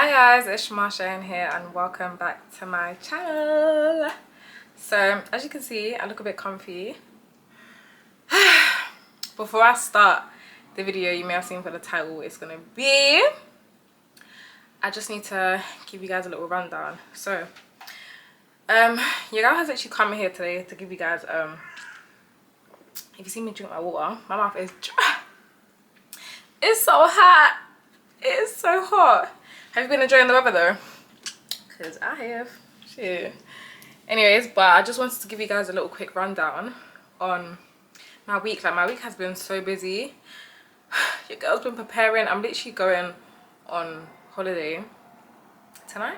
Hi guys, it's Marsha here and welcome back to my channel. So as you can see, I look a bit comfy. Before I start the video, you may have seen for the title, it's gonna be, I just need to give you guys a little rundown. So your girl has actually come here today to give you guys if you see me drink my water, my mouth is dry. It's so hot. It is so hot. Have you been enjoying the weather though? Because I have. Shit. Anyways, but I just wanted to give you guys a little quick rundown on my week. Like, my week has been so busy. Your girl's been preparing. I'm literally going on holiday tonight.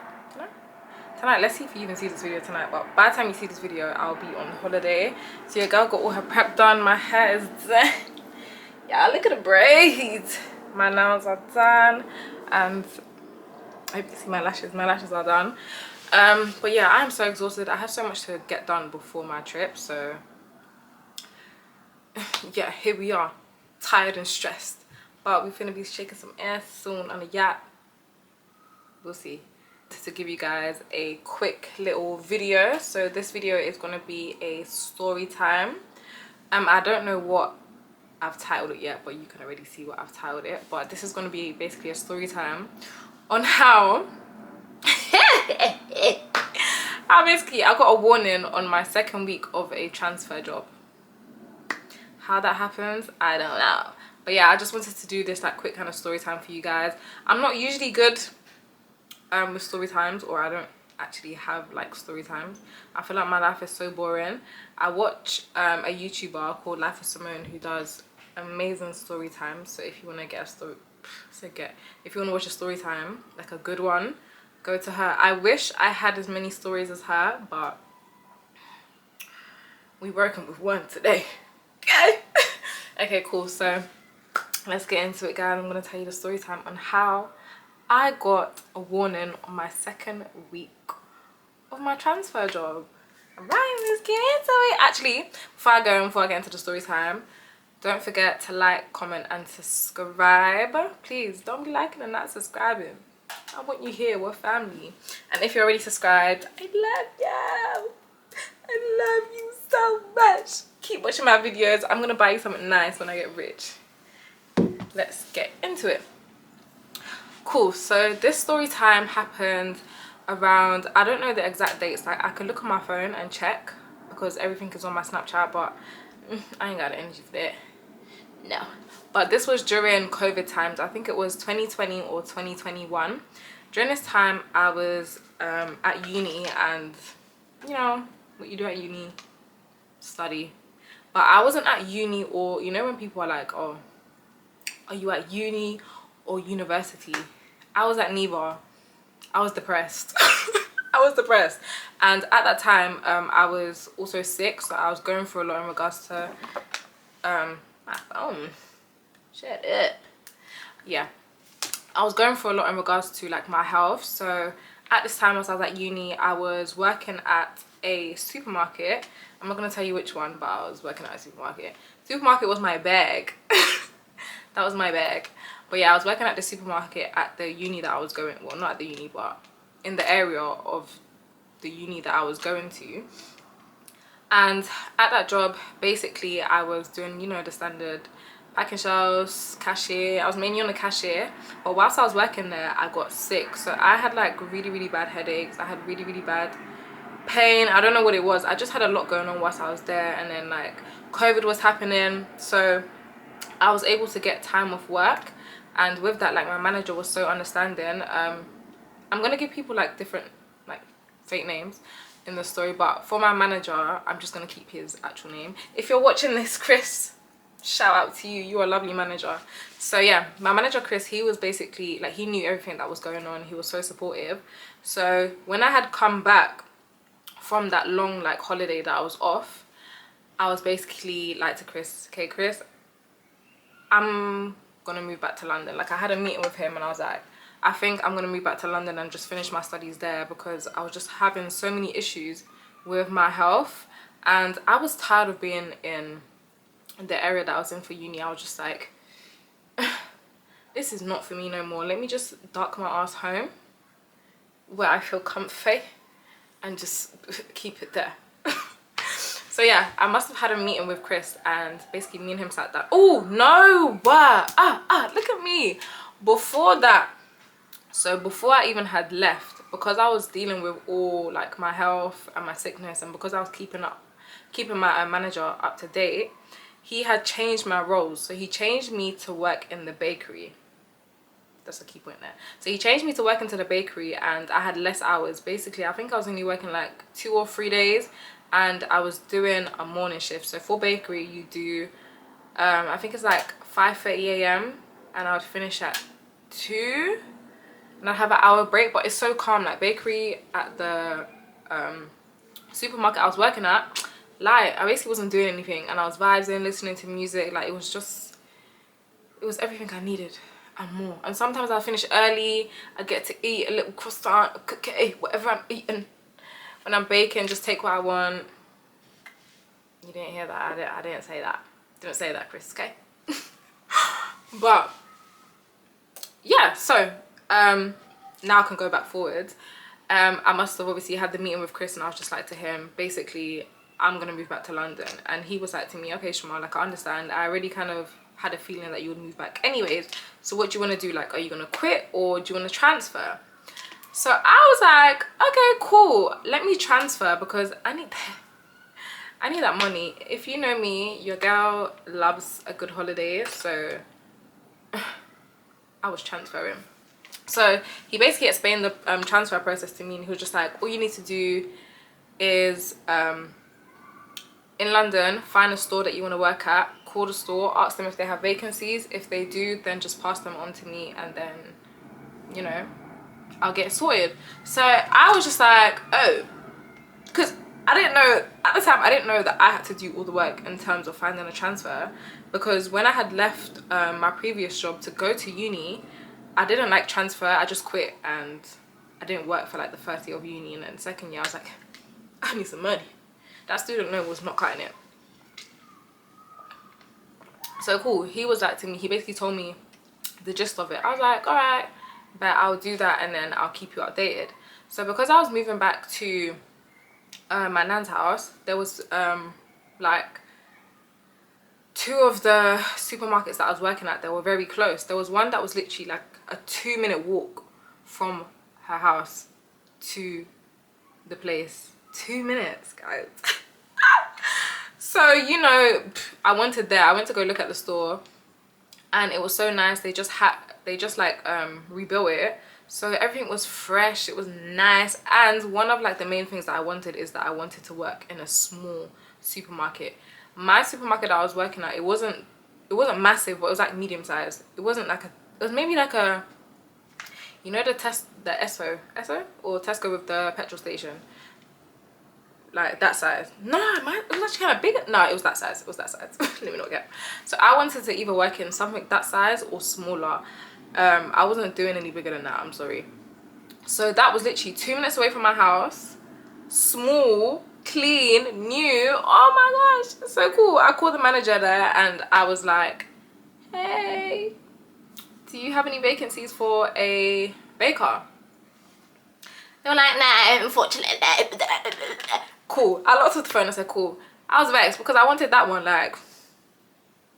Let's see if you even see this video tonight, but by the time you see this video, I'll be on holiday. So your girl got all her prep done. My hair is done. Yeah, look at the braids. My nails are done, and I hope you see my lashes. My lashes are done. But yeah, I'm so exhausted. I have so much to get done before my trip, so yeah, here we are, tired and stressed, but we're gonna be shaking some ass soon on a yacht. We'll see. To give you guys a quick little video, so this video is going to be a story time. I don't know what I've titled it yet, but you can already see what I've titled it. But this is going to be basically a story time on how basically I got a warning on my second week of a transfer job. How that happens, I don't know, but yeah, I just wanted to do this like quick kind of story time for you guys. I'm not usually good with story times, or I don't actually have like story times. I feel like my life is so boring. I watch a YouTuber called Life of Simone who does amazing story times. So if you want to get a story, if you want to watch a story time, like a good one, go to her. I wish I had as many stories as her, but we working with one today. Okay. Okay, cool. So let's get into it, guys. I'm gonna tell you the story time on how I got a warning on my second week of my transfer job. Right, let's get into it. Actually, before I get into the story time, don't forget to like, comment and subscribe. Please don't be liking and not subscribing. I want you here, we're family. And if you're already subscribed, I love you. I love you so much. Keep watching my videos. I'm gonna buy you something nice when I get rich. Let's get into it. Cool, so this story time happened around, I don't know the exact dates, like I could look on my phone and check because everything is on my Snapchat, but I ain't got the energy for that. No. But this was during COVID times. I think it was 2020 or 2021. During this time I was at uni, and you know what you do at uni, study. But I wasn't at uni, or you know when people are like, oh, are you at uni or university? I was at neither. I was depressed. I was depressed, and at that time I was also sick, so I was going through a lot in regards to my phone. Shut up. Yeah, I was going through a lot in regards to like my health. So at this time, as I was at uni, I was working at a supermarket. I'm not gonna tell you which one, but I was working at a supermarket. Supermarket was my bag. That was my bag. But yeah, I was working at the supermarket at the uni that I was going, well, not at the uni, but in the area of the uni that I was going to. And at that job, basically I was doing, you know, the standard packing shelves, cashier. I was mainly on the cashier, but whilst I was working there, I got sick. So I had like really bad headaches. I had really bad pain. I don't know what it was. I just had a lot going on whilst I was there, and then like COVID was happening, so I was able to get time off work. And with that, like, my manager was so understanding. I'm gonna give people like different like fake names in the story, but for my manager, I'm just gonna keep his actual name. If you're watching this, Chris, shout out to you. You're a lovely manager. So yeah, my manager Chris, he was basically like, he knew everything that was going on. He was so supportive. So when I had come back from that long like holiday that I was off, I was basically like to Chris, okay Chris, I'm gonna move back to London. Like, I had a meeting with him and I was like, I think I'm gonna move back to London and just finish my studies there, because I was just having so many issues with my health, and I was tired of being in the area that I was in for uni. I was just like, this is not for me no more. Let me just duck my ass home where I feel comfy and just keep it there. So yeah, I must have had a meeting with Chris, and basically me and him sat down. Oh no, what? Look at me. Before that, so before I even had left, because I was dealing with all like my health and my sickness, and because I was keeping my manager up to date, he had changed my roles. So he changed me to work in the bakery. That's a key point there. So he changed me to work into the bakery, and I had less hours. Basically, I think I was only working like 2 or 3 days, and I was doing a morning shift. So for bakery, you do I think it's like 5:30 a.m. and I would finish at 2, and I'd have an hour break. But it's so calm. Like bakery at the supermarket I was working at, like I basically wasn't doing anything, and I was vibing, listening to music. Like it was everything I needed and more. And sometimes I'll finish early. I get to eat a little croissant, a cookie, whatever I'm eating. When I'm baking, just take what I want. You didn't hear that. I didn't say that. Didn't say that, Chris, okay? But yeah, so now I can go back forward. I must have obviously had the meeting with Chris, and I was just like to him, basically, I'm gonna move back to London. And he was like to me, okay Shema, like I understand, I already kind of had a feeling that you would move back anyways, so what do you want to do? Like, are you gonna quit or do you want to transfer? So I was like, okay cool, let me transfer, because I need that money. If you know me, your girl loves a good holiday, so I was transferring. So he basically explained the transfer process to me, and he was just like, all you need to do is in London, find a store that you want to work at, call the store, ask them if they have vacancies. If they do, then just pass them on to me, and then, you know, I'll get sorted. So I was just like, oh, because I didn't know, at the time, I didn't know that I had to do all the work in terms of finding a transfer, because when I had left my previous job to go to uni, I didn't like transfer. I just quit, and I didn't work for like the first year of uni, and then the second year I was like, I need some money. That student loan was not cutting it. So cool, he was like to me, he basically told me the gist of it. I was like, all right, but I'll do that, and then I'll keep you updated. So because I was moving back to my nan's house, there was like 2 of the supermarkets that I was working at, they were very close. There was one that was literally like a 2-minute walk from her house to the place. 2 minutes, guys. So, you know, I went to go look at the store, and it was so nice. They just like rebuilt it, so everything was fresh. It was nice. And one of like the main things that I wanted is that I wanted to work in a small supermarket. My supermarket that I was working at, it wasn't massive, but it was like medium sized. It wasn't like it was maybe like a, you know, the Esso or Tesco with the petrol station, like that size. No, it was actually kind of big. No, it was that size. Let me not get. So I wanted to either work in something that size or smaller. I wasn't doing any bigger than that, I'm sorry. So that was literally 2 minutes away from my house, small, clean, new. Oh my gosh, so cool. I called the manager there, and I was like, hey, do you have any vacancies for a baker? They were like, no, unfortunately. Cool. I looked at the phone and I said, cool. I was vexed because I wanted that one. Like,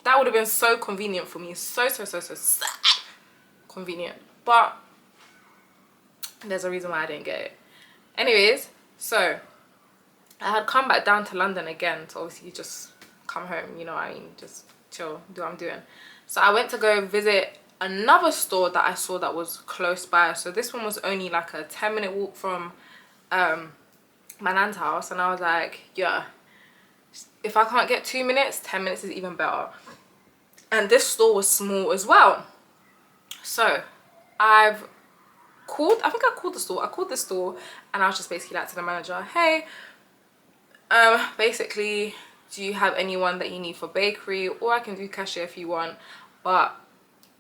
that would have been so convenient for me. So convenient. But there's a reason why I didn't get it. Anyways, so I had come back down to London again to obviously just come home, you know what I mean, just chill, do what I'm doing. So I went to go visit another store that I saw that was close by. So this one was only like a 10-minute walk from my nan's house, and I was like, yeah, if I can't get 2 minutes, 10 minutes is even better. And this store was small as well. So I think I called the store, and I was just basically like to the manager, hey, basically, do you have anyone that you need for bakery, or I can do cashier if you want, but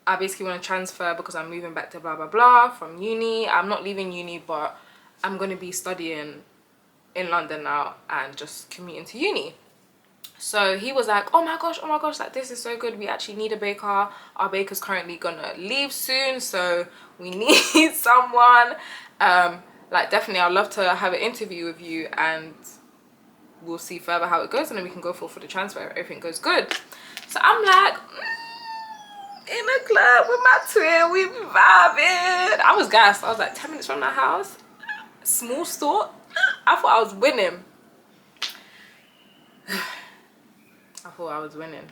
I basically want to transfer because I'm moving back to blah blah blah from uni. I'm not leaving uni, but I'm going to be studying in London now and just commuting to uni. So he was like, oh my gosh, like this is so good, we actually need a baker. Our baker's currently gonna leave soon, so we need someone. like definitely I'd love to have an interview with you and we'll see further how it goes, and then we can go for the transfer if everything goes good. So I'm like, in a club with my twin, we be vibing. I was gassed. I was like 10 minutes from that house, small store. I thought I was winning. I thought I was winning.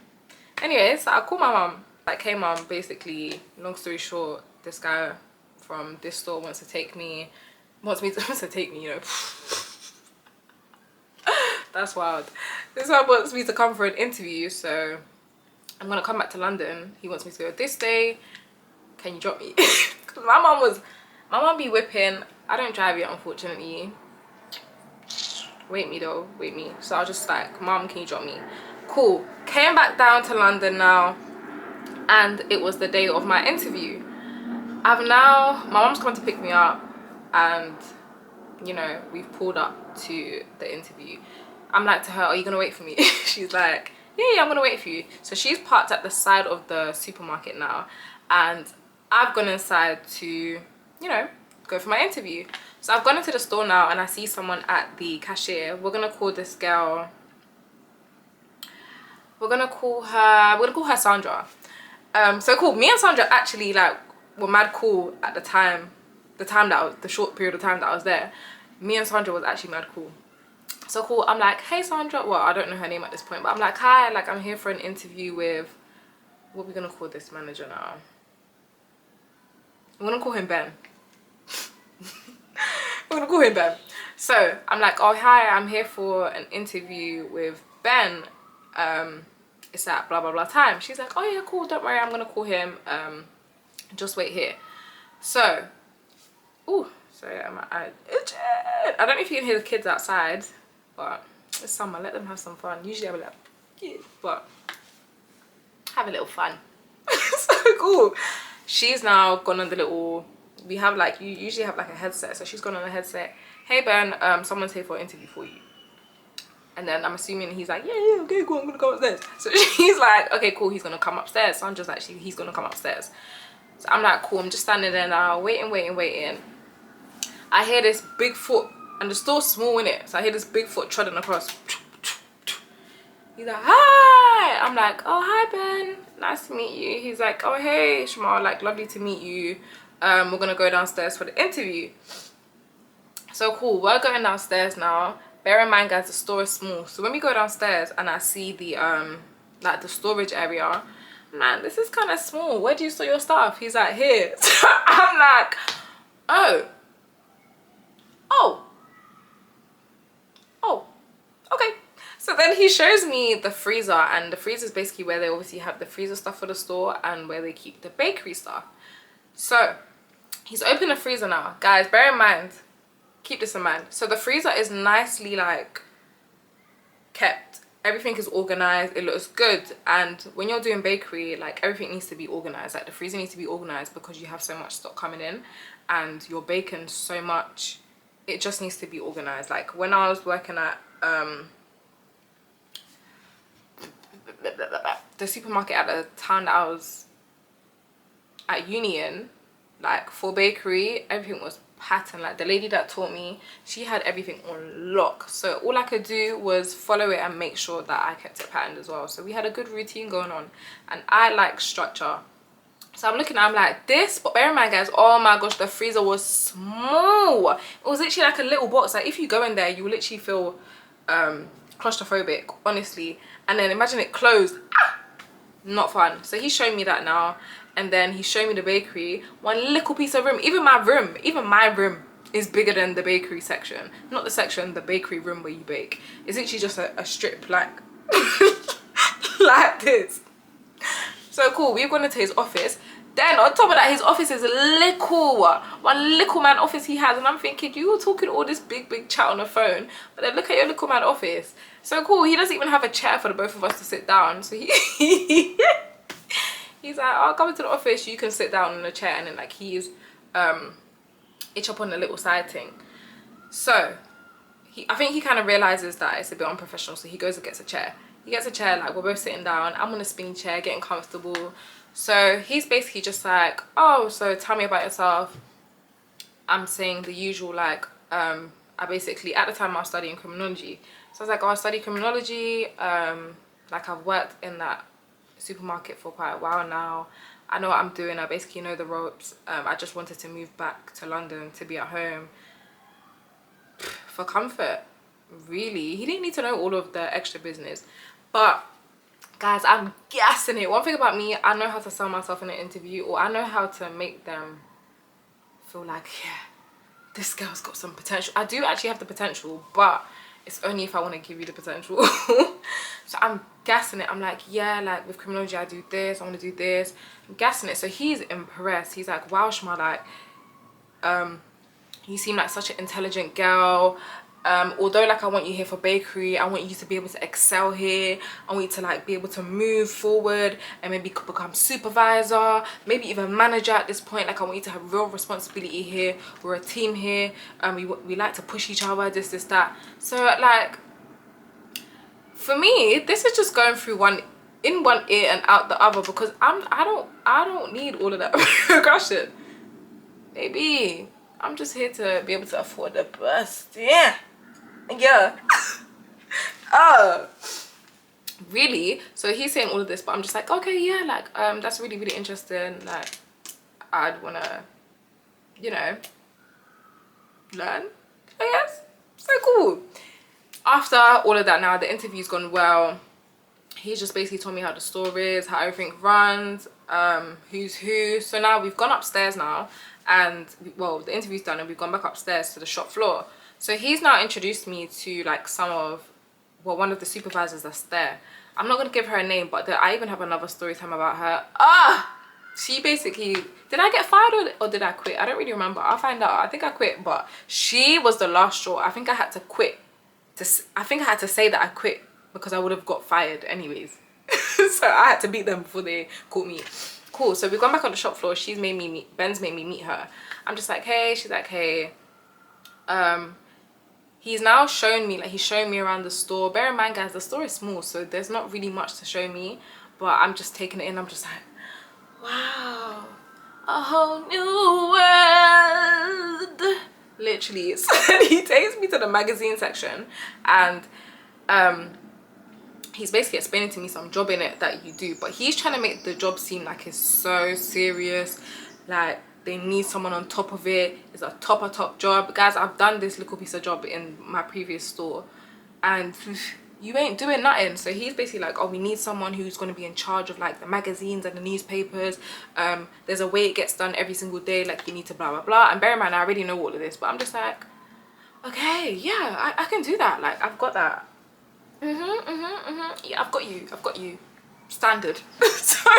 Anyway, so I called my mum. Like, hey mum, basically, long story short, this guy from this store wants to take me, you know. That's wild. This one wants me to come for an interview, so I'm gonna come back to London. He wants me to go this day. Can you drop me? Cause my mum be whipping. I don't drive yet, unfortunately. Wait me though, wait me. So I was just like, mum, can you drop me? Cool. Came back down to London now, and it was the day of my interview. My mum's come to pick me up, and you know, we've pulled up to the interview. I'm like to her, are you gonna wait for me? She's like, yeah, I'm gonna wait for you. So she's parked at the side of the supermarket now, and I've gone inside to, you know, go for my interview. So I've gone into the store now, and I see someone at the cashier. We're gonna call this girl, we're gonna call her Sandra. So cool. Me and Sandra actually like were mad cool at the time. The short period of time that I was there. Me and Sandra was actually mad cool. So cool. I'm like, hey Sandra. Well, I don't know her name at this point, but I'm like, hi. Like, I'm here for an interview with, what are we gonna call this manager now? I'm gonna call him Ben. I'm gonna call him Ben. So I'm like, oh hi, I'm here for an interview with Ben. It's at blah blah blah time. She's like, oh yeah, cool, don't worry, I'm gonna call him. Just wait here. So, ooh, sorry, I don't know if you can hear the kids outside, but it's summer, let them have some fun. Usually I'll be like, yeah, but have a little fun. So cool. She's now gone on the little, we have like, you usually have like a headset, so she's gone on a headset. Hey Ben, someone's here for an interview for you. And then I'm assuming he's like, yeah, okay, cool, I'm gonna come upstairs. So she's like, okay, cool, he's gonna come upstairs. So I'm just like, he's gonna come upstairs. So I'm like, cool, I'm just standing there now, waiting. I hear this big foot, and the store's small, innit? So I hear this big foot treading across. He's like, hi! I'm like, oh, hi, Ben. Nice to meet you. He's like, oh, hey, Shamal, like, lovely to meet you. We're gonna go downstairs for the interview. So cool, we're going downstairs now. Bear in mind, guys, the store is small. So when we go downstairs and I see the, like, the storage area, man, this is kind of small. Where do you store your stuff? He's like, here. So I'm like, oh, okay. So then he shows me the freezer, and the freezer is basically where they obviously have the freezer stuff for the store and where they keep the bakery stuff. So he's opened the freezer now. Guys, bear in mind, keep this in mind. So the freezer is nicely like kept. Everything is organized, it looks good. And when you're doing bakery, like, everything needs to be organized. Like, the freezer needs to be organized because you have so much stock coming in and you're baking so much, it just needs to be organized. Like, when I was working at the supermarket at the town that I was at Union, like, for bakery, everything was pattern. Like, the lady that taught me, she had everything on lock, so all I could do was follow it and make sure that I kept it patterned as well. So we had a good routine going on, and I like structure. So I'm looking, I'm like, this, but bear in mind, guys, oh my gosh, the freezer was small. It was literally like a little box. Like, if you go in there, you will literally feel claustrophobic, honestly. And then imagine it closed. Not fun. So he's showing me that now. And then he's showing me the bakery. One little piece of room. Even my room is bigger than the bakery section. Not the section, the bakery room where you bake. It's literally just a strip, like, like this. So cool, we've gone into his office. Then on top of that, his office is little. One little man office he has. And I'm thinking, you were talking all this big chat on the phone, but then look at your little man office. So cool, he doesn't even have a chair for the both of us to sit down. So he's like, I'll come into the office, you can sit down in a chair. And then, like, he's itch up on the little side thing. So I think he kind of realizes that it's a bit unprofessional, so he goes and gets a chair. He gets a chair, like, we're both sitting down. I'm on a spinning chair, getting comfortable. So he's basically just like, oh, so tell me about yourself. I'm saying the usual, like, I basically, at the time I was studying criminology. So I was like, oh, I study criminology. Like, I've worked in that supermarket for quite a while now. I know what I'm doing. I basically know the ropes. I just wanted to move back to London to be at home for comfort. Really, he didn't need to know all of the extra business. But guys, I'm gassing it. One thing about me, I know how to sell myself in an interview, or I know how to make them feel like, yeah, this girl's got some potential. I do actually have the potential, but it's only if I want to give you the potential. So I'm gassing it. I'm like, yeah, like with criminology I do this, I want to do this. I'm gassing it. So he's impressed. He's like, wow, Shma, like you seem like such an intelligent girl. Although like I want you here for bakery, I want you to be able to excel here. I want you to like be able to move forward and maybe become supervisor, maybe even manager at this point. Like I want you to have real responsibility here. We're a team here. We like to push each other, this, that. So like for me, this is just going through one ear and out the other, because I don't need all of that progression. Baby, I'm just here to be able to afford the bus. Yeah. Really? So he's saying all of this, but I'm just like, okay, yeah, like that's really, really interesting. Like I'd wanna, you know, learn, I guess. So cool. After all of that, now the interview's gone well. He's just basically told me how the store is, how everything runs, who's who. So now we've gone upstairs now, and well, the interview's done and we've gone back upstairs to the shop floor. So he's now introduced me to like one of the supervisors that's there. I'm not gonna give her a name, but I even have another story time about her. She basically, did I get fired or did I quit? I don't really remember. I'll find out. I think I quit, but she was the last straw. I think I had to quit. I think I had to say that I quit because I would have got fired anyways. So I had to beat them before they caught me. Cool. So we've gone back on the shop floor. Ben's made me meet her. I'm just like, hey. She's like, hey. He's now shown me, like he's showing me around the store. Bear in mind, guys, the store is small, so there's not really much to show me, but I'm just taking it in. I'm just like, wow, a whole new world, literally. So he takes me to the magazine section, and he's basically explaining to me some job in it that you do, but he's trying to make the job seem like it's so serious, like they need someone on top of it. It's a top job. Guys, I've done this little piece of job in my previous store and you ain't doing nothing. So he's basically like, oh, we need someone who's going to be in charge of like the magazines and the newspapers. There's a way it gets done every single day, like you need to blah blah blah. And bear in mind, I already know all of this, but I'm just like, okay, yeah, I can do that. Like I've got that. Yeah, I've got you standard. So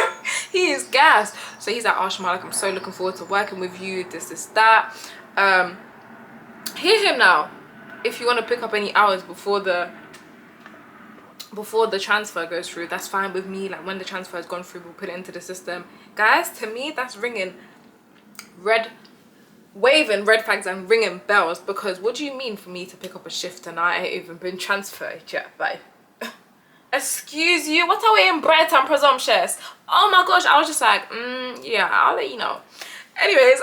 he is gassed. So he's like, oh Shma, like I'm so looking forward to working with you, this that. Hear him now. If you want to pick up any hours before the transfer goes through, that's fine with me. Like when the transfer has gone through, we'll put it into the system. Guys, to me that's waving red flags and ringing bells, because what do you mean for me to pick up a shift and I ain't even been transferred yet, babe? Excuse you, what are we in Brighton, presumptuous? Oh my gosh, I was just like, yeah, I'll let you know. Anyways,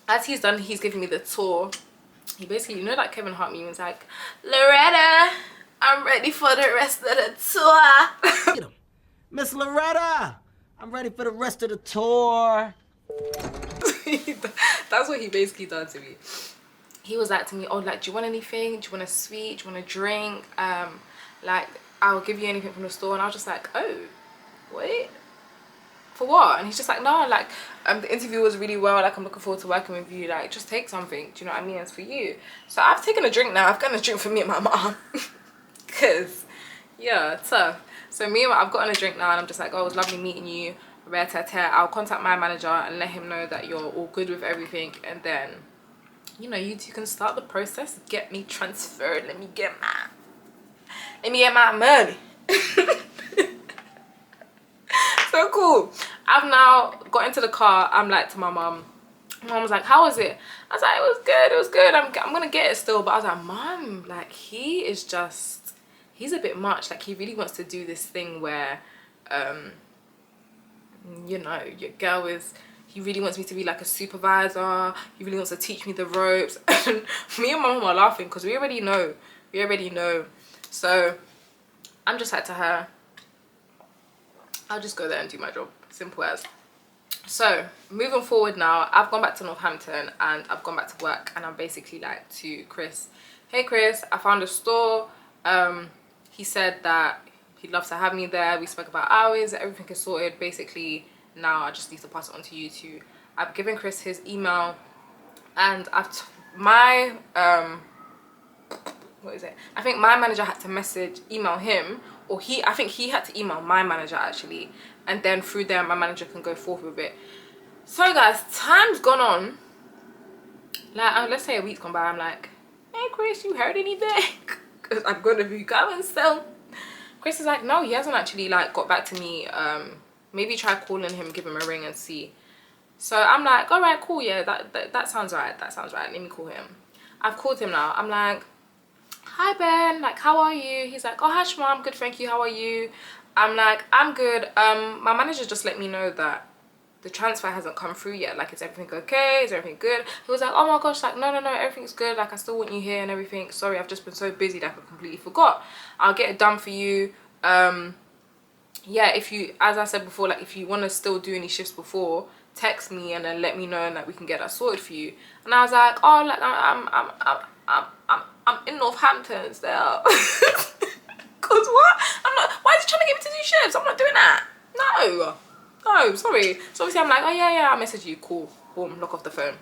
as he's done, he's giving me the tour. He basically, you know that Kevin Hart meme was like, Loretta, I'm ready for the rest of the tour. Miss Loretta, I'm ready for the rest of the tour. That's what he basically done to me. He was like to me, oh, like, do you want anything? Do you want a sweet? Do you want a drink? Like, I'll give you anything from the store. And I was just like, oh, wait, for what? And he's just like, no, like, the interview was really well. Like, I'm looking forward to working with you. Like, just take something. Do you know what I mean? It's for you. So I've taken a drink now. I've gotten a drink for me and my mom. Because, yeah, tough. So I've gotten a drink now, and I'm just like, oh, it was lovely meeting you. I'll contact my manager and let him know that you're all good with everything. And then, you know, you two can start the process. Get me transferred. Let me get my money. So cool. I've now got into the car. I'm like to my mom. My mom was like, how was it? I was like, it was good. I'm gonna get it still. But I was like, mom, like he's a bit much. Like he really wants to do this thing where you know, your girl is, he really wants me to be like a supervisor. He really wants to teach me the ropes. And me and my mom are laughing because we already know. So I'm just like to her, I'll just go there and do my job. Simple as. So moving forward now, I've gone back to Northampton and I've gone back to work, and I'm basically like to Chris, hey Chris, I found a store. He said that he'd love to have me there. We spoke about hours, everything is sorted. Basically now I just need to pass it on to you two. I've given Chris his email, and what is it? I think my manager had to email him, or I think he had to email my manager actually, and then through there my manager can go forth with it. So guys, time's gone on. Like, let's say a week's gone by. I'm like, hey Chris, you heard anything? Because I'm gonna be going soon. Chris is like, no, he hasn't actually like got back to me. Maybe try calling him, give him a ring and see. So I'm like, all right, cool, yeah, that sounds right. That sounds right. Let me call him. I've called him now. I'm like, hi Ben, like how are you? He's like, oh hi Shma, I'm good, thank you, how are you? I'm like, I'm good. My manager just let me know that the transfer hasn't come through yet. Like, is everything okay? Is everything good? He was like, oh my gosh, like no, everything's good. Like, I still want you here and everything. Sorry, I've just been so busy that I completely forgot. I'll get it done for you. Yeah, if you, as I said before, like if you want to still do any shifts before, text me and then let me know, and that we can get that sorted for you. And I was like, oh, like I'm in Northampton still. Cause what? I'm not. Why is he trying to get me to do shifts? I'm not doing that. No, sorry. So obviously I'm like, oh yeah, I'll message you. Cool. Boom, lock off the phone.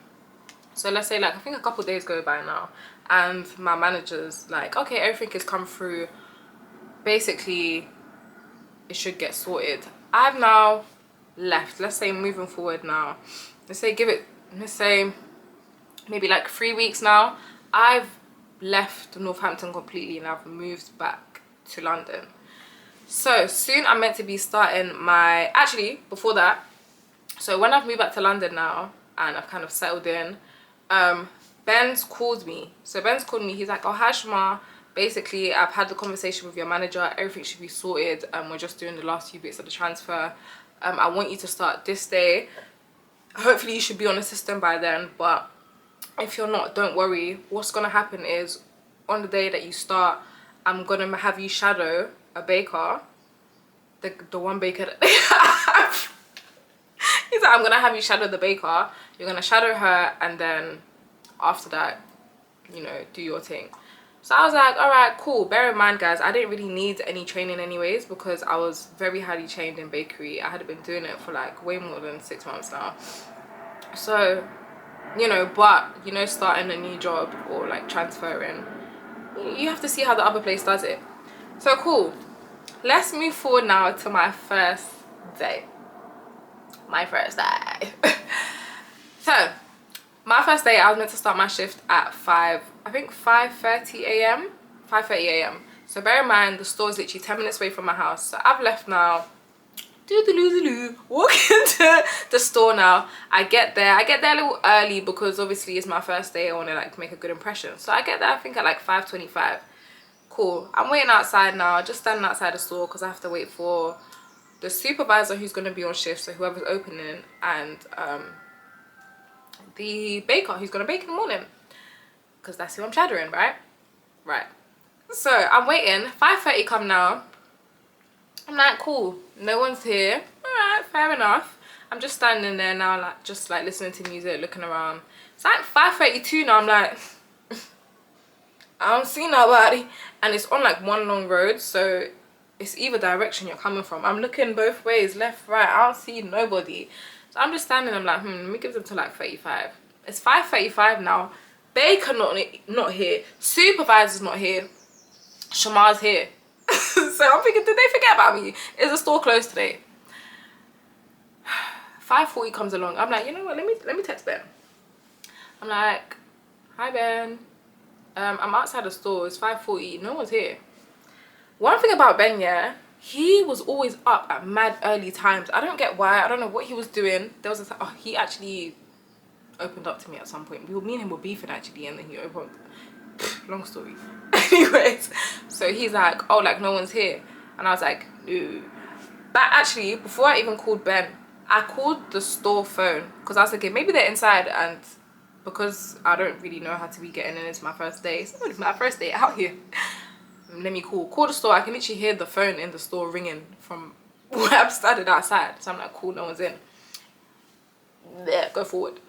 So let's say like I think a couple of days go by now, and my manager's like, okay, everything has come through. Basically, it should get sorted. I've now left. Let's say moving forward now. Let's say maybe like 3 weeks now. I've left Northampton completely and I've moved back to London. So soon I'm meant to be starting my, actually before that, so when I've moved back to London now and I've kind of settled in, Ben's called me. So Ben's called me, he's like, oh hi Shma, basically I've had the conversation with your manager, everything should be sorted, we're just doing the last few bits of the transfer. I want you to start this day. Hopefully you should be on the system by then, but if you're not, don't worry. What's gonna happen is on the day that you start, I'm gonna have you shadow a baker, the one baker that they have. He's like, I'm gonna have you shadow the baker. You're gonna shadow her, and then after that, you know, do your thing. So I was like, all right, cool. Bear in mind, guys, I didn't really need any training anyways, because I was very highly trained in bakery. I had been doing it for like way more than 6 months now. So, you know, but, you know, starting a new job or like transferring, you have to see how the other place does it. So cool. Let's move forward now to my first day. My first day. So, my first day, I was meant to start my shift at 5:30 a.m. 5:30 a.m. So bear in mind, the store is literally 10 minutes away from my house. So I've left now. Walk into the store now. I get there a little early because obviously it's my first day. I want to like make a good impression. So I get there, I think at like 5:25. Cool. I'm waiting outside now, just standing outside the store because I have to wait for the supervisor who's going to be on shift, so whoever's opening, and the baker who's going to bake in the morning, because that's who I'm shadowing, right? So I'm waiting. 5:30 come now. I'm like, cool, no one's here. All right, fair enough. I'm just standing there now, like just like listening to music, looking around. It's like 5:32 now. I'm like, I don't see nobody, and it's on like one long road, so it's either direction you're coming from. I'm looking both ways, left, right. I don't see nobody. So I'm just standing. I'm like, let me give them to like 35. It's 5:35 now. Baker not here. Supervisor's not here. Shama's here. So I'm thinking, did they forget about me? Is the store closed today? 5:40 comes along. I'm like, you know what? Let me text Ben. I'm like, hi Ben. I'm outside the store. It's 5:40. No one's here. One thing about Ben, yeah, he was always up at mad early times. I don't get why. I don't know what he was doing. There was he actually opened up to me at some point. Me and him were beefing actually, and then he opened. Long story. Anyways, so he's like, oh, like no one's here, and I was like, no. But actually, before I even called Ben, I called the store phone because I was thinking maybe they're inside, and because I don't really know how to be getting in, it's my first day. It's my first day out here. Let me call the store. I can literally hear the phone in the store ringing from where I'm standing outside. So I'm like, cool, no one's in. There, go forward.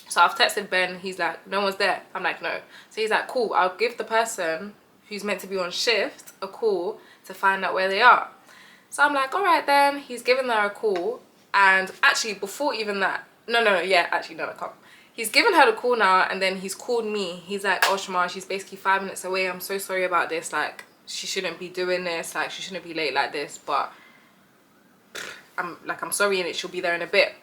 So I've texted Ben. He's like, no one's there. I'm like, no. So he's like, cool, I'll give the person who's meant to be on shift a call to find out where they are. So I'm like, all right then. He's given her a call. And actually, before even that, no, I can't. He's given her the call now, and then he's called me. He's like, oh, Shamar, she's basically 5 minutes away. I'm so sorry about this. Like, she shouldn't be doing this. Like, she shouldn't be late like this. But I'm sorry, and she'll be there in a bit.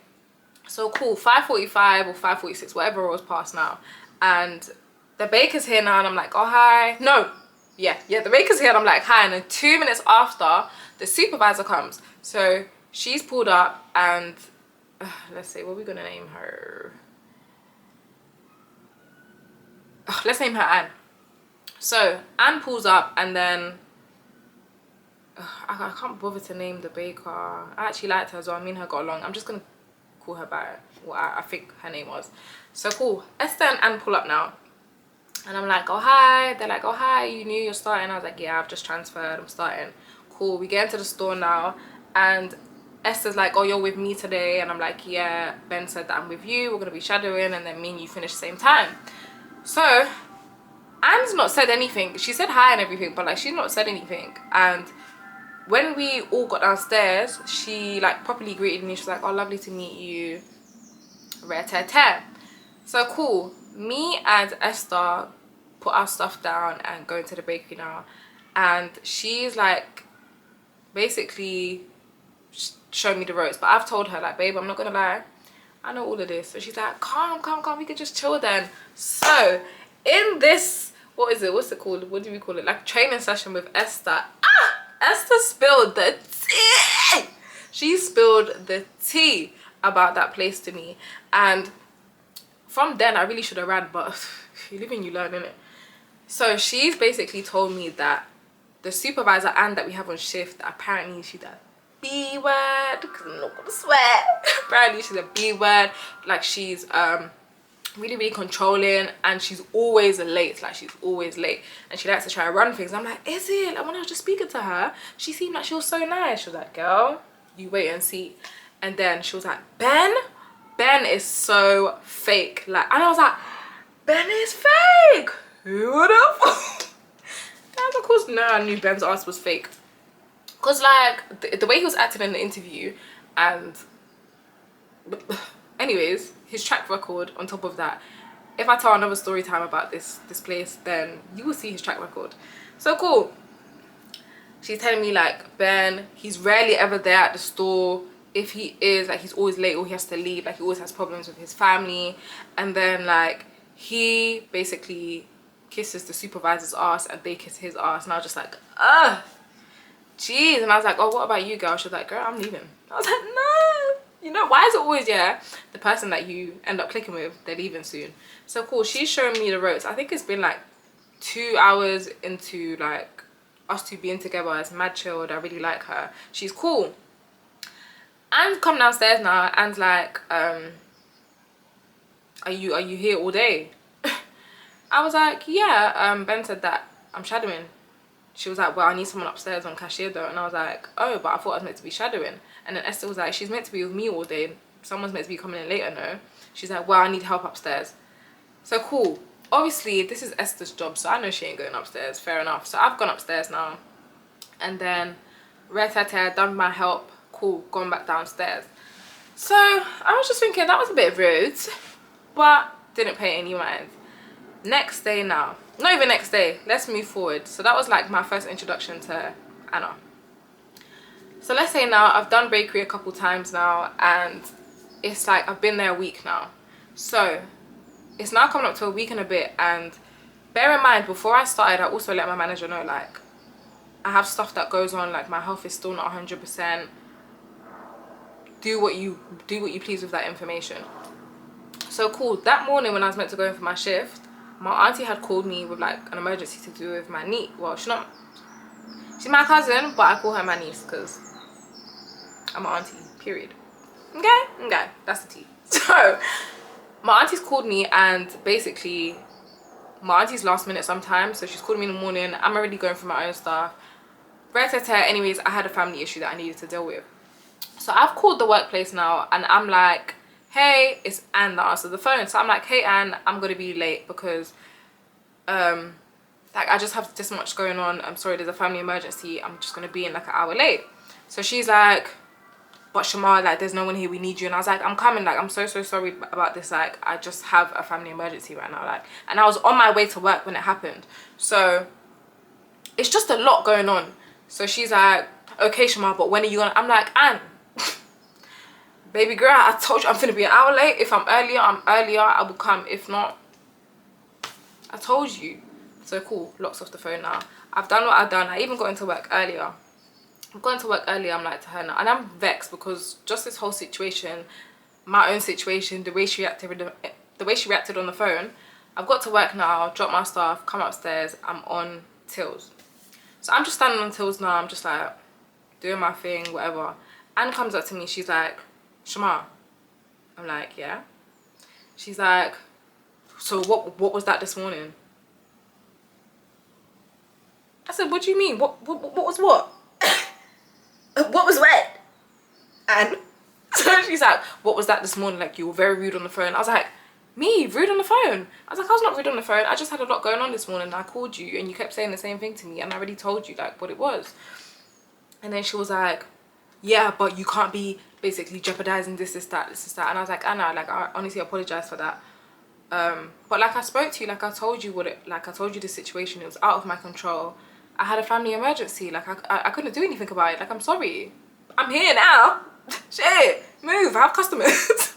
So cool, 5:45 or 5:46, whatever it was past now. And the baker's here now, and I'm like, oh, hi. No, yeah, the baker's here, and I'm like, hi. And then 2 minutes after, the supervisor comes. So she's pulled up, and let's see, what are we gonna name her? Let's name her Anne. So Anne pulls up, and then I can't bother to name the baker. I actually liked her as well. Me and her got along. I'm just gonna call her by what I think her name was. So cool, Esther and Anne pull up now, and I'm like, oh hi. They're like, oh hi, you knew you're starting? I was like, yeah, I've just transferred, I'm starting. Cool, we get into the store now, and Esther's like, oh, you're with me today? And I'm like, yeah, Ben said that I'm with you, we're gonna be shadowing, and then me and you finish the same time. So Anne's not said anything. She said hi and everything, but like she's not said anything. And when we all got downstairs, she like properly greeted me. She was like, oh, lovely to meet you, rare. So cool, me and Esther put our stuff down and go into the bakery now, and she's like basically showing me the ropes. But I've told her, like, babe, I'm not gonna lie, I know all of this. So she's like, calm, we can just chill then. So in this, what's it called, what do we call it, like training session with Esther, Esther spilled the tea. She spilled the tea about that place to me. And from then I really should have ran, but you live and you learn, innit? So she's basically told me that the supervisor and that we have on shift, apparently she's a B word, because I'm not gonna swear. Apparently she's a B word. Like she's really controlling, and she's always late. Like she's always late, and she likes to try to run things. I'm like, is it? Like when I was just speaking to her, she seemed like she was so nice. She was like, girl, you wait and see. And then she was like, Ben is so fake. Like, and I was like, Ben is fake? Who would have? And of course, no, I knew Ben's ass was fake. Because like the way he was acting in the interview, and anyways, his track record on top of that, if I tell another story time about this place, then you will see his track record. So cool. She's telling me like, Ben, he's rarely ever there at the store. If he is, like, he's always late or he has to leave. Like he always has problems with his family. And then like he basically kisses the supervisor's ass and they kiss his ass, and I was just like, ugh, jeez. And I was like, oh, what about you, girl? She was like, girl, I'm leaving. I was like, no. You know, why is it always, yeah, the person that you end up clicking with, they're leaving soon? So cool, she's showing me the ropes. I think it's been like 2 hours into like us two being together. It's mad chilled. I really like her. She's cool. Anne's come downstairs now. Anne's like, are you here all day? I was like, yeah, Ben said that I'm shadowing. She was like, well, I need someone upstairs on cashier though. And I was like, oh, but I thought I was meant to be shadowing. And then Esther was like, she's meant to be with me all day. Someone's meant to be coming in later, no? She's like, well, I need help upstairs. So cool. Obviously, this is Esther's job, so I know she ain't going upstairs. Fair enough. So I've gone upstairs now. And then, done my help. Cool, gone back downstairs. So I was just thinking that was a bit rude, but didn't pay any mind. Next day now. Not even next day. Let's move forward. So that was like my first introduction to Anna. So let's say now I've done bakery a couple times now, and it's like I've been there a week now. So it's now coming up to a week and a bit, and bear in mind, before I started, I also let my manager know, like, I have stuff that goes on, like my health is still not 100%. Do what you please with that information. So cool, that morning when I was meant to go in for my shift, my auntie had called me with like an emergency to do with my niece. Well, she's my cousin, but I call her my niece because I'm an auntie, period. Okay, that's the tea. So my auntie's called me, and basically my auntie's last minute sometimes, so she's called me in the morning. I'm already going through my own stuff. Anyways, I had a family issue that I needed to deal with. So I've called the workplace now, and I'm like, hey, it's Anne that answered the phone. So I'm like, hey Anne, I'm gonna be late because like I just have this much going on. I'm sorry, there's a family emergency. I'm just gonna be in like an hour late. So she's like, but Shamar, like there's no one here, we need you. And I was like, I'm coming, like I'm so sorry about this, like I just have a family emergency right now, like, and I was on my way to work when it happened. So it's just a lot going on. So she's like, okay Shamar, but when are you gonna, I'm like, Anne, baby girl, I told you I'm gonna be an hour late. If I'm earlier, I'm earlier, I will come. If not, I told you. So cool, locks off the phone now. I've done what I've done. I even got into work earlier. I've gone to work earlier, I'm like to her now, and I'm vexed because just this whole situation, my own situation, the way she reacted on the phone. I've got to work now, drop my stuff, come upstairs, I'm on tills. So I'm just standing on tills now, I'm just like doing my thing, whatever. Anne comes up to me, she's like, Shamar. I'm like, yeah. She's like, so what was that this morning? I said, what do you mean? What was what? What was what? And so she's like, what was that this morning? Like, you were very rude on the phone. I was like, me? Rude on the phone? I was like, I was not rude on the phone. I just had a lot going on this morning. I called you and you kept saying the same thing to me, and I already told you like what it was. And then she was like, yeah, but you can't be basically jeopardizing this, that. And I was like, Anna, like I honestly apologize for that. But like I spoke to you, like I told you I told you the situation, it was out of my control. I had a family emergency, like I couldn't do anything about it. Like, I'm sorry, I'm here now. Shit, move, I have customers.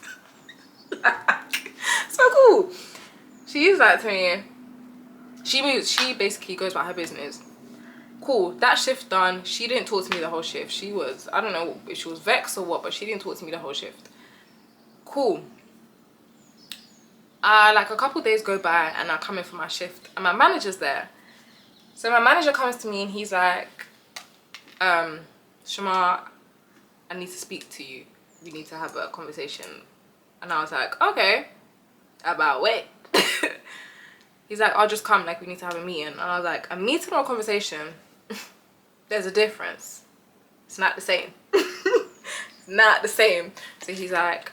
Like, so cool. She is like to me, she basically goes about her business. Cool, that shift done. She didn't talk to me the whole shift. She was, I don't know if she was vexed or what, but she didn't talk to me the whole shift. Cool. Like a couple days go by and I come in for my shift and my manager's there. So my manager comes to me and he's like, Shamar, I need to speak to you. We need to have a conversation. And I was like, okay, about what? He's like, I'll just come, like we need to have a meeting. And I was like, a meeting or a conversation? There's a difference. It's not the same. It's not the same. So he's like,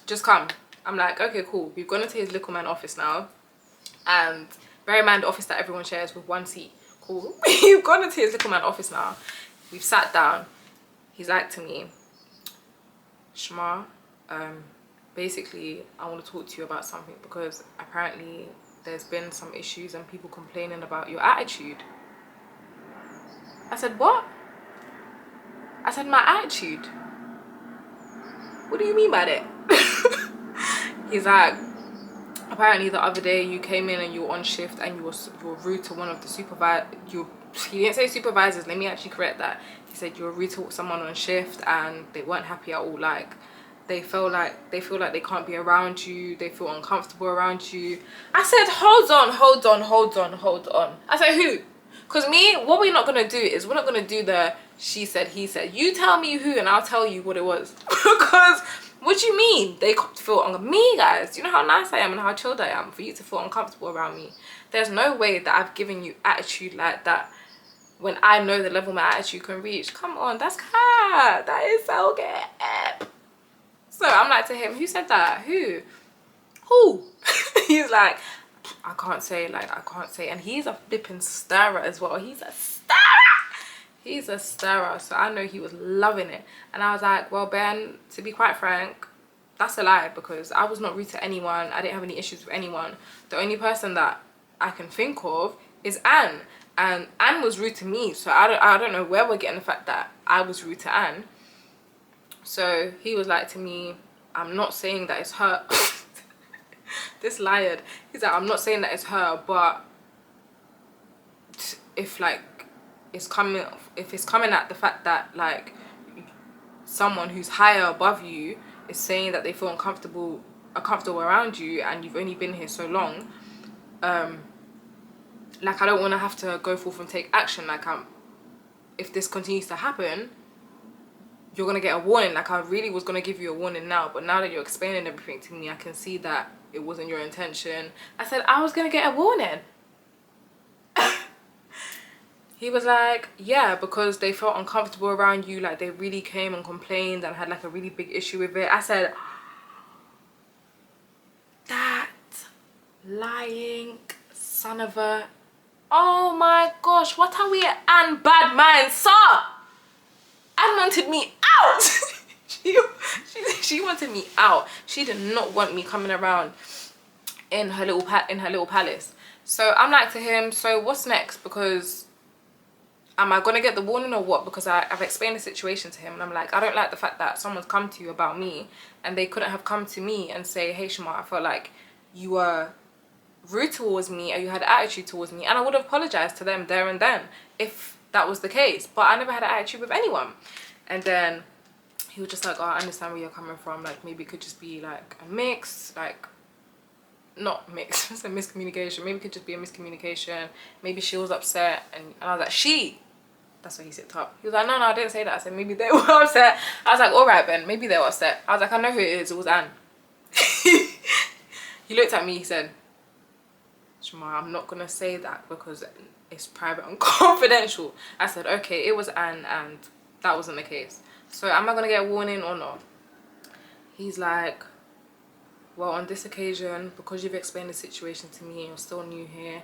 just come. I'm like, okay, cool. We've gone into his little man office now. And bear in mind, the office that everyone shares with one seat. Cool. We've gone into his little man office now. We've sat down. He's like to me, Shamar, basically, I want to talk to you about something because apparently there's been some issues and people complaining about your attitude. I said, what? I said, my attitude? What do you mean by that? He's like, apparently the other day you came in and you were on shift and you were rude to one of the supervisors. He didn't say supervisors, let me actually correct that. He said you were rude to someone on shift and they weren't happy at all. Like they feel like they can't be around you, they feel uncomfortable around you. I said, hold on. I said, who? Because me, what we're not gonna do is we're not gonna do the she said, he said. You tell me who and I'll tell you what it was. Because what do you mean they feel me, guys? Do you know how nice I am and how chilled I am for you to feel uncomfortable around me? There's no way that I've given you attitude like that when I know the level my attitude can reach. Come on, that's cat. That is so good. So I'm like to him, who said that? Who? He's like, I can't say. And he's a flipping stirrer as well. He's a stirrer. So I know he was loving it. And I was like, well, Ben, to be quite frank, that's a lie because I was not rude to anyone. I didn't have any issues with anyone. The only person that I can think of is Anne. And Anne was rude to me. So I don't know where we're getting the fact that I was rude to Anne. So he was like to me, I'm not saying that it's her. This liar. He's like, I'm not saying that it's her, but if it's coming at the fact that like someone who's higher above you is saying that they feel uncomfortable around you and you've only been here so long, like I don't want to have to go forth and take action. Like if this continues to happen, you're gonna get a warning. Like, I really was gonna give you a warning now, but now that you're explaining everything to me, I can see that it wasn't your intention. I said I was gonna get a warning. He was like, yeah, because they felt uncomfortable around you, like they really came and complained and had like a really big issue with it. I said, that lying son of a, oh my gosh, what are we and bad minds, sir? Anne wanted me out. she wanted me out. She did not want me coming around in her little palace. So I'm like to him, so what's next? Because am I gonna get the warning or what? Because I've explained the situation to him, and I'm like, I don't like the fact that someone's come to you about me and they couldn't have come to me and say, hey Shima, I felt like you were rude towards me or you had an attitude towards me, and I would have apologized to them there and then if that was the case. But I never had an attitude with anyone. And then he was just like, oh, I understand where you're coming from, like maybe it could just be like a mix, like not mix, it's a miscommunication, maybe it could just be a miscommunication, maybe she was upset. And I was like, she, that's why he said top. He was like, no, I didn't say that. I said maybe they were upset. I was like, all right, Ben, maybe they were upset. I was like, I know who it is. It was Anne. He looked at me, he said, Shima, I'm not gonna say that because it's private and confidential. I said, okay, it was Anne and that wasn't the case. So am I gonna get a warning or not? He's like, well, on this occasion, because you've explained the situation to me and you're still new here,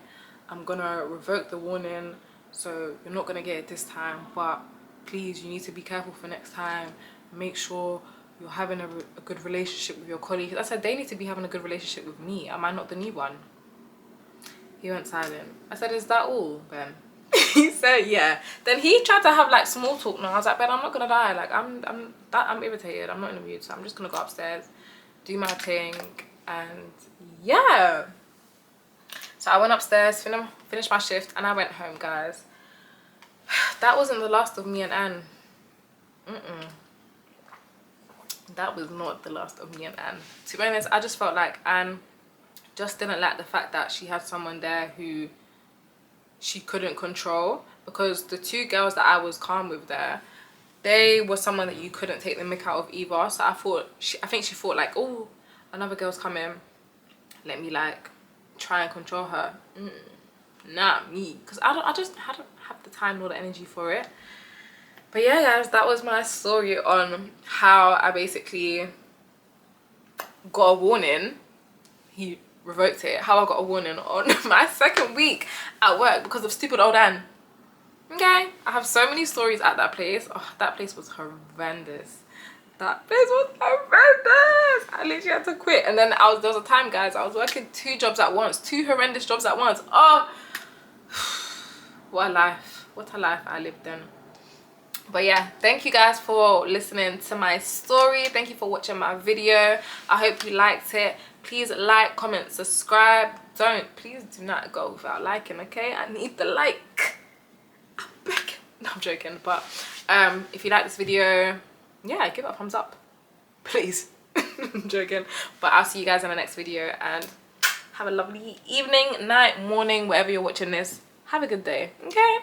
I'm gonna revoke the warning. So you're not gonna get it this time, but please, you need to be careful for next time. Make sure you're having a good relationship with your colleagues. I said, they need to be having a good relationship with me. Am I not the new one? He went silent. I said, is that all, Ben? He said, yeah. Then he tried to have like small talk now. I was like, Ben, I'm not gonna lie. Like, I'm irritated. I'm not in the mood, so I'm just gonna go upstairs, do my thing, and yeah. So I went upstairs, finished my shift, and I went home, guys. That wasn't the last of me and Anne. That was not the last of me and Anne. To be honest, I just felt like Anne just didn't like the fact that she had someone there who she couldn't control, because the two girls that I was calm with there, they were someone that you couldn't take the mick out of either. So I think she thought like, oh, another girl's coming, let me like try and control her. Not me, because I just hadn't have the time nor the energy for it. But yeah, guys, that was my story on how I basically got a warning. He revoked it. How I got a warning on my second week at work because of stupid old Anne. Okay, I have so many stories at that place. Oh, that place was horrendous. That place was horrendous. I literally had to quit. And then there was a time, guys, I was working 2 jobs at once, 2 horrendous jobs at once. Oh, what a life. What a life I lived in. But yeah, thank you guys for listening to my story. Thank you for watching my video. I hope you liked it. Please like, comment, subscribe. Please do not go without liking, okay? I need the like. I'm begging. No, I'm joking. But if you like this video, yeah, give it a thumbs up, please. I'm joking. But I'll see you guys in the next video, and have a lovely evening, night, morning, wherever you're watching this. Have a good day, okay?